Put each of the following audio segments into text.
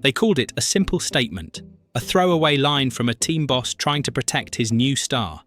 They called it a simple statement, a throwaway line from a team boss trying to protect his new star.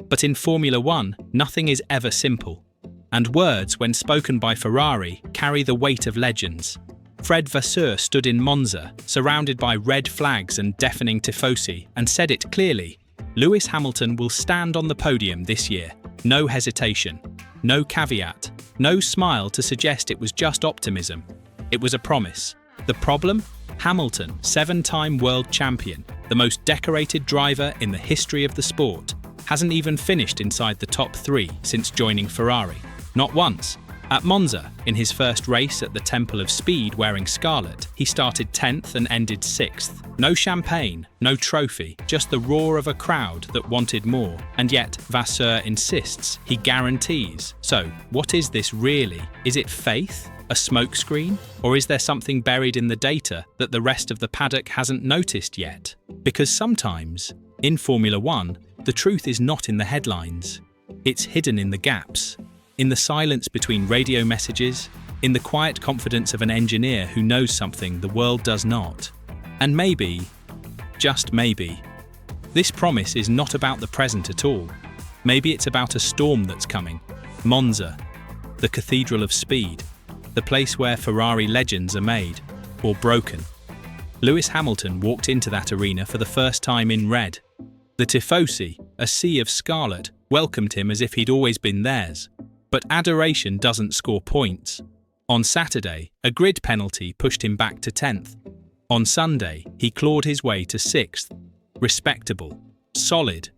But in Formula One, nothing is ever simple. And words, when spoken by Ferrari, carry the weight of legends. Fred Vasseur stood in Monza, surrounded by red flags and deafening tifosi, and said it clearly: Lewis Hamilton will stand on the podium this year. No hesitation, no caveat, no smile to suggest it was just optimism. It was a promise. The problem? Hamilton, 7-time world champion, the most decorated driver in the history of the sport, hasn't even finished inside the top 3 since joining Ferrari. Not once. At Monza, in his first race at the Temple of Speed wearing scarlet, he started 10th and ended 6th. No champagne, no trophy, just the roar of a crowd that wanted more. And yet, Vasseur insists, he guarantees. So, what is this really? Is it faith? A smokescreen? Or is there something buried in the data that the rest of the paddock hasn't noticed yet? Because sometimes, in Formula One, the truth is not in the headlines. It's hidden in the gaps. In the silence between radio messages, in the quiet confidence of an engineer who knows something the world does not. And maybe, just maybe, this promise is not about the present at all. Maybe it's about a storm that's coming. Monza, the cathedral of speed, the place where Ferrari legends are made, or broken. Lewis Hamilton walked into that arena for the first time in red. The tifosi, a sea of scarlet, welcomed him as if he'd always been theirs. But adoration doesn't score points. On Saturday, a grid penalty pushed him back to 10th. On Sunday, he clawed his way to 6th. Respectable, solid,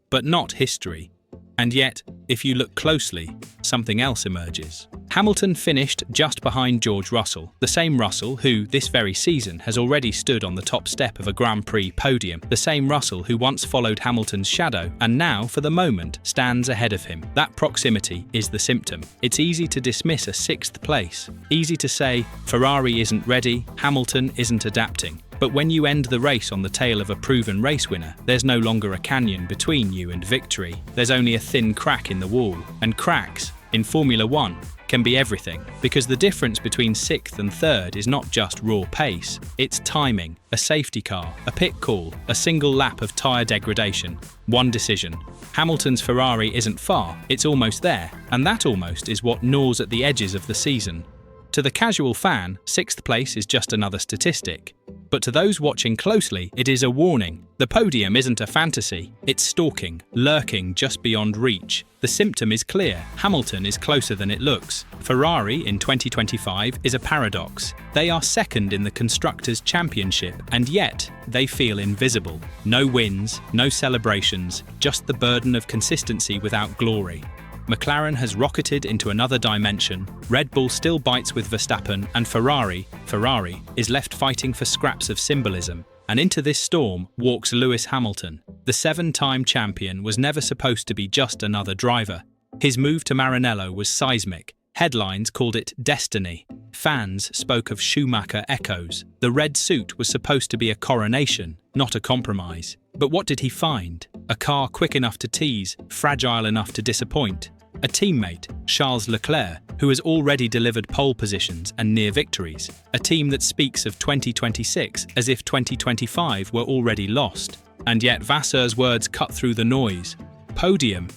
but not history. And yet, if you look closely, something else emerges. Hamilton finished just behind George Russell, the same Russell who, this very season, has already stood on the top step of a Grand Prix podium, the same Russell who once followed Hamilton's shadow and now, for the moment, stands ahead of him. That proximity is the symptom. It's easy to dismiss a 6th place. Easy to say, Ferrari isn't ready, Hamilton isn't adapting. But when you end the race on the tail of a proven race winner, there's no longer a canyon between you and victory. There's only a thin crack in the wall. And cracks, in Formula One, can be everything. Because the difference between 6th and 3rd is not just raw pace, it's timing, a safety car, a pit call, a single lap of tyre degradation. One decision. Hamilton's Ferrari isn't far, it's almost there, and that almost is what gnaws at the edges of the season. To the casual fan, 6th place is just another statistic. But to those watching closely, it is a warning. The podium isn't a fantasy. It's stalking, lurking just beyond reach. The symptom is clear. Hamilton is closer than it looks. Ferrari in 2025 is a paradox. They are second in the Constructors' Championship, and yet they feel invisible. No wins, no celebrations, just the burden of consistency without glory. McLaren has rocketed into another dimension, Red Bull still bites with Verstappen, and Ferrari is left fighting for scraps of symbolism. And into this storm walks Lewis Hamilton. The 7-time champion was never supposed to be just another driver. His move to Maranello was seismic. Headlines called it destiny. Fans spoke of Schumacher echoes. The red suit was supposed to be a coronation, not a compromise. But what did he find? A car quick enough to tease, fragile enough to disappoint. A teammate, Charles Leclerc, who has already delivered pole positions and near victories. A team that speaks of 2026 as if 2025 were already lost. And yet Vasseur's words cut through the noise. Podium.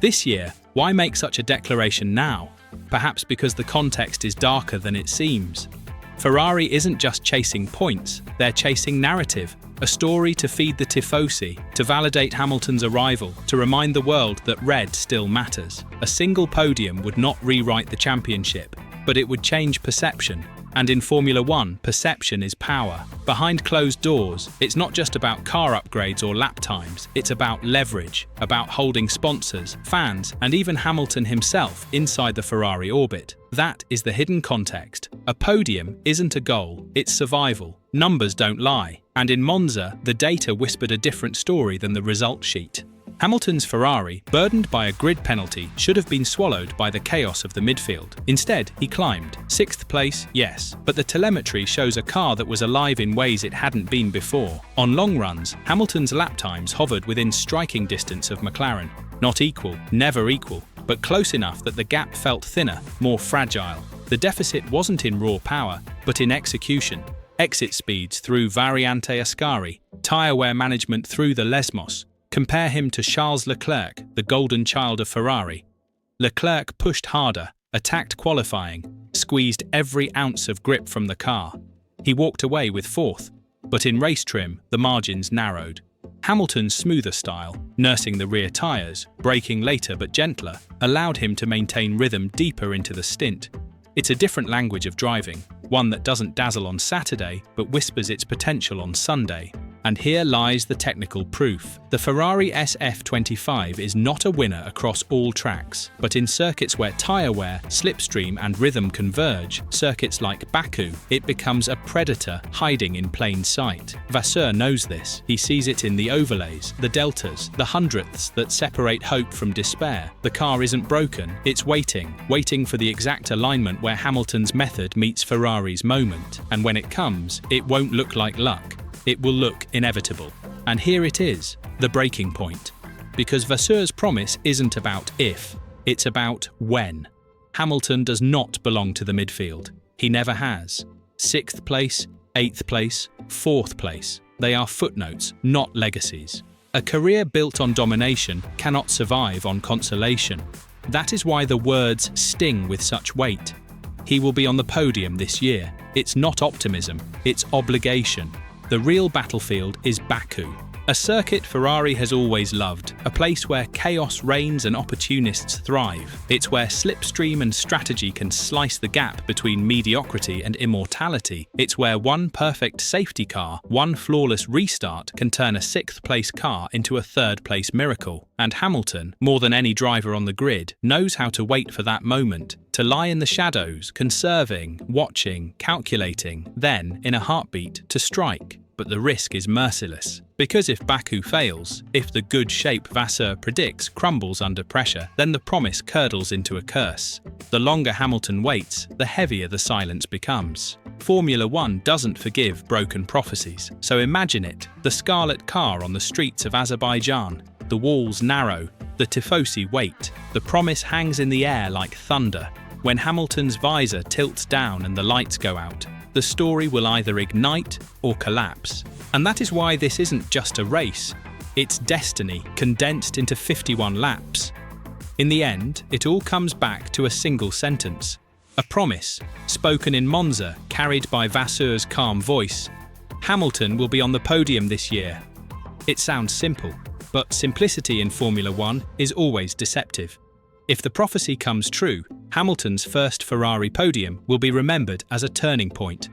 This year, why make such a declaration now? Perhaps because the context is darker than it seems. Ferrari isn't just chasing points, they're chasing narrative. A story to feed the tifosi, to validate Hamilton's arrival, to remind the world that red still matters. A single podium would not rewrite the championship, but it would change perception. And in Formula One, perception is power. Behind closed doors, it's not just about car upgrades or lap times, it's about leverage, about holding sponsors, fans, and even Hamilton himself inside the Ferrari orbit. That is the hidden context. A podium isn't a goal, it's survival. Numbers don't lie. And in Monza, the data whispered a different story than the result sheet. Hamilton's Ferrari, burdened by a grid penalty, should have been swallowed by the chaos of the midfield. Instead, he climbed. 6th place, yes, but the telemetry shows a car that was alive in ways it hadn't been before. On long runs, Hamilton's lap times hovered within striking distance of McLaren. Not equal, never equal, but close enough that the gap felt thinner, more fragile. The deficit wasn't in raw power, but in execution. exit speeds through Variante Ascari, tyre wear management through the Lesmos. Compare him to Charles Leclerc, the golden child of Ferrari. Leclerc pushed harder, attacked qualifying, squeezed every ounce of grip from the car. He walked away with fourth, but in race trim, the margins narrowed. Hamilton's smoother style, nursing the rear tyres, braking later but gentler, allowed him to maintain rhythm deeper into the stint. It's a different language of driving, one that doesn't dazzle on Saturday but whispers its potential on Sunday. And here lies the technical proof. The Ferrari SF25 is not a winner across all tracks, but in circuits where tyre wear, slipstream and rhythm converge, circuits like Baku, it becomes a predator hiding in plain sight. Vasseur knows this. He sees it in the overlays, the deltas, the hundredths that separate hope from despair. The car isn't broken, it's waiting for the exact alignment where Hamilton's method meets Ferrari's moment. And when it comes, it won't look like luck. It will look inevitable. And here it is, the breaking point. Because Vasseur's promise isn't about if, it's about when. Hamilton does not belong to the midfield. He never has. 6th place, 8th place, 4th place. They are footnotes, not legacies. A career built on domination cannot survive on consolation. That is why the words sting with such weight. He will be on the podium this year. It's not optimism, it's obligation. The real battlefield is Baku, a circuit Ferrari has always loved, a place where chaos reigns and opportunists thrive. It's where slipstream and strategy can slice the gap between mediocrity and immortality. It's where one perfect safety car, one flawless restart can turn a 6th place car into a 3rd place miracle. And Hamilton, more than any driver on the grid, knows how to wait for that moment, to lie in the shadows, conserving, watching, calculating, then, in a heartbeat, to strike. But the risk is merciless. Because if Baku fails, if the good shape Vasseur predicts crumbles under pressure, then the promise curdles into a curse. The longer Hamilton waits, the heavier the silence becomes. Formula One doesn't forgive broken prophecies. So imagine it, the scarlet car on the streets of Azerbaijan. The walls narrow, the tifosi wait, the promise hangs in the air like thunder. When Hamilton's visor tilts down and the lights go out, the story will either ignite or collapse. And that is why this isn't just a race, it's destiny condensed into 51 laps. In the end, it all comes back to a single sentence. A promise, spoken in Monza, carried by Vasseur's calm voice. Hamilton will be on the podium this year. It sounds simple, but simplicity in Formula One is always deceptive. If the prophecy comes true, Hamilton's first Ferrari podium will be remembered as a turning point,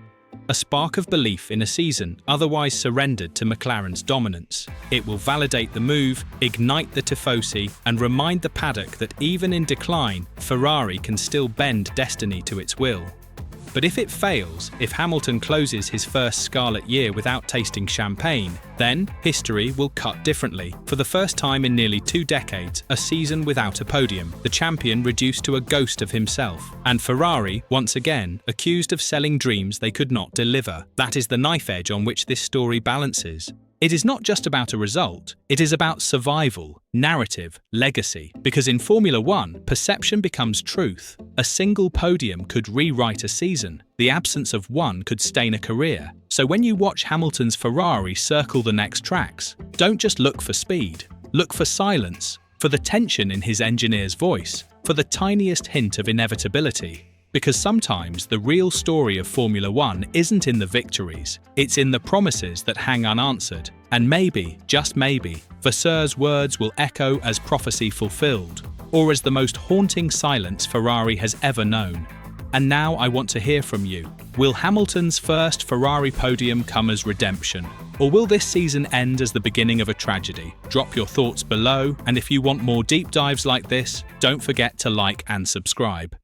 a spark of belief in a season otherwise surrendered to McLaren's dominance. It will validate the move, ignite the tifosi, and remind the paddock that even in decline, Ferrari can still bend destiny to its will. But if it fails, if Hamilton closes his first scarlet year without tasting champagne, then history will cut differently. For the first time in nearly 2 decades, a season without a podium, the champion reduced to a ghost of himself, and Ferrari, once again, accused of selling dreams they could not deliver. That is the knife edge on which this story balances. It is not just about a result, it is about survival, narrative, legacy. Because in Formula One, perception becomes truth. A single podium could rewrite a season. The absence of one could stain a career. So when you watch Hamilton's Ferrari circle the next tracks, don't just look for speed. Look for silence, for the tension in his engineer's voice, for the tiniest hint of inevitability. Because sometimes the real story of Formula One isn't in the victories, it's in the promises that hang unanswered. And maybe, just maybe, Vasseur's words will echo as prophecy fulfilled, or as the most haunting silence Ferrari has ever known. And now I want to hear from you. Will Hamilton's first Ferrari podium come as redemption? Or will this season end as the beginning of a tragedy? Drop your thoughts below, and if you want more deep dives like this, don't forget to like and subscribe.